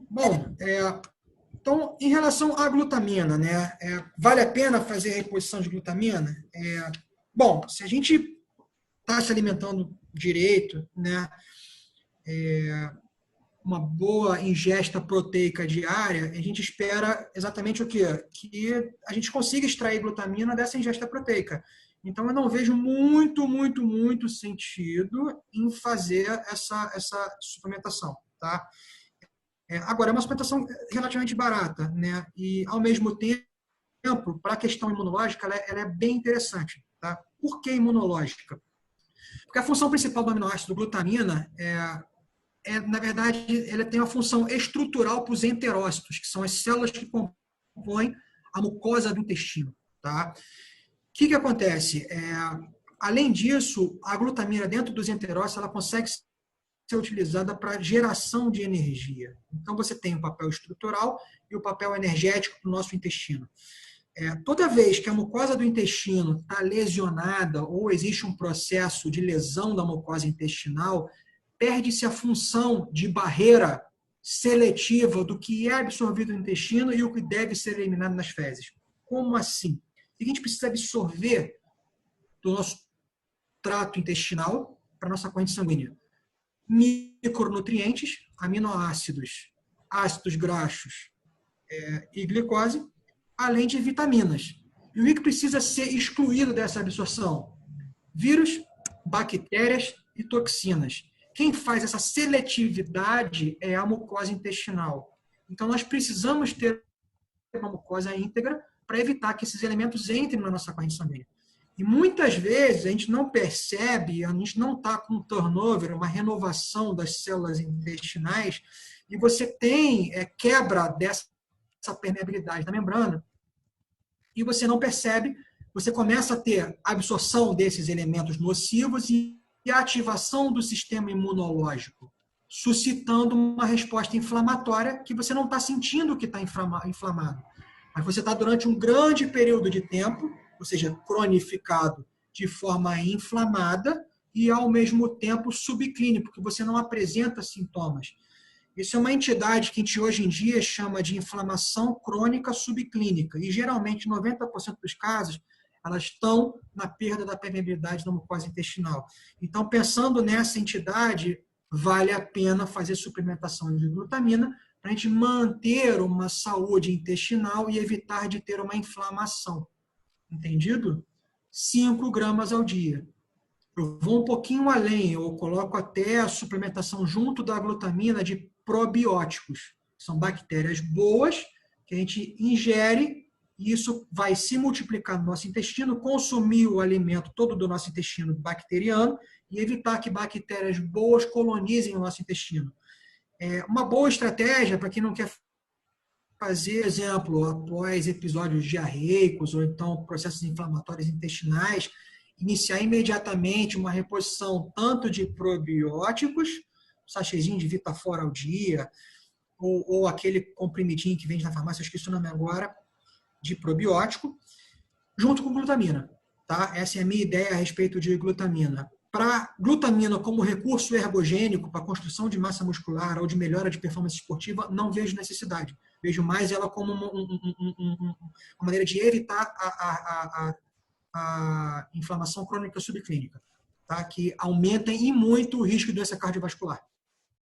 Bom, então, em relação à glutamina, né, vale a pena fazer a reposição de glutamina? Bom, se a gente está se alimentando direito, né, uma boa ingesta proteica diária, a gente espera exatamente o quê? Que a gente consiga extrair glutamina dessa ingesta proteica. Então, eu não vejo muito sentido em fazer essa suplementação, tá? Agora, é uma suplementação relativamente barata, né? E, ao mesmo tempo, para a questão imunológica, ela é bem interessante, tá? Por que imunológica? Porque a função principal do aminoácido glutamina na verdade, ela tem uma função estrutural para os enterócitos, que são as células que compõem a mucosa do intestino. Tá? O que acontece? Além disso, a glutamina dentro dos enterócitos ela consegue ser utilizada para geração de energia. Então, você tem o papel estrutural e o papel energético do nosso intestino. Toda vez que a mucosa do intestino está lesionada ou existe um processo de lesão da mucosa intestinal, perde-se a função de barreira seletiva do que é absorvido no intestino e o que deve ser eliminado nas fezes. Como assim? A gente precisa absorver do nosso trato intestinal para a nossa corrente sanguínea micronutrientes, aminoácidos, ácidos graxos e glicose, além de vitaminas. E o que precisa ser excluído dessa absorção? Vírus, bactérias e toxinas. Quem faz essa seletividade é a mucosa intestinal. Então, nós precisamos ter uma mucosa íntegra para evitar que esses elementos entrem na nossa corrente sanguínea. E muitas vezes a gente não percebe, a gente não está com um turnover, uma renovação das células intestinais, e você tem quebra dessa permeabilidade da membrana, e você não percebe, você começa a ter absorção desses elementos nocivos e a ativação do sistema imunológico, suscitando uma resposta inflamatória que você não está sentindo que está inflamado. Mas você está durante um grande período de tempo, ou seja, cronificado de forma inflamada e, ao mesmo tempo, subclínico, porque você não apresenta sintomas. Isso é uma entidade que a gente hoje em dia chama de inflamação crônica subclínica. E, geralmente, 90% dos casos, elas estão na perda da permeabilidade da mucosa intestinal. Então, pensando nessa entidade, vale a pena fazer suplementação de glutamina para a gente manter uma saúde intestinal e evitar de ter uma inflamação. Entendido? 5 gramas ao dia. Eu vou um pouquinho além, eu coloco até a suplementação junto da glutamina de probióticos. São bactérias boas que a gente ingere e isso vai se multiplicar no nosso intestino, consumir o alimento todo do nosso intestino bacteriano e evitar que bactérias boas colonizem o nosso intestino. Uma boa estratégia para quem não quer fazer, exemplo, após episódios diarreicos ou então processos inflamatórios intestinais, iniciar imediatamente uma reposição tanto de probióticos, sachêzinho de Vitafora ao dia, ou aquele comprimidinho que vende na farmácia, eu esqueci o nome agora, de probiótico, junto com glutamina. Tá? Essa é a minha ideia a respeito de glutamina. Para glutamina como recurso ergogênico para construção de massa muscular ou de melhora de performance esportiva, não vejo necessidade. Vejo mais ela como uma maneira de evitar a inflamação crônica subclínica, tá? Que aumenta em muito o risco de doença cardiovascular.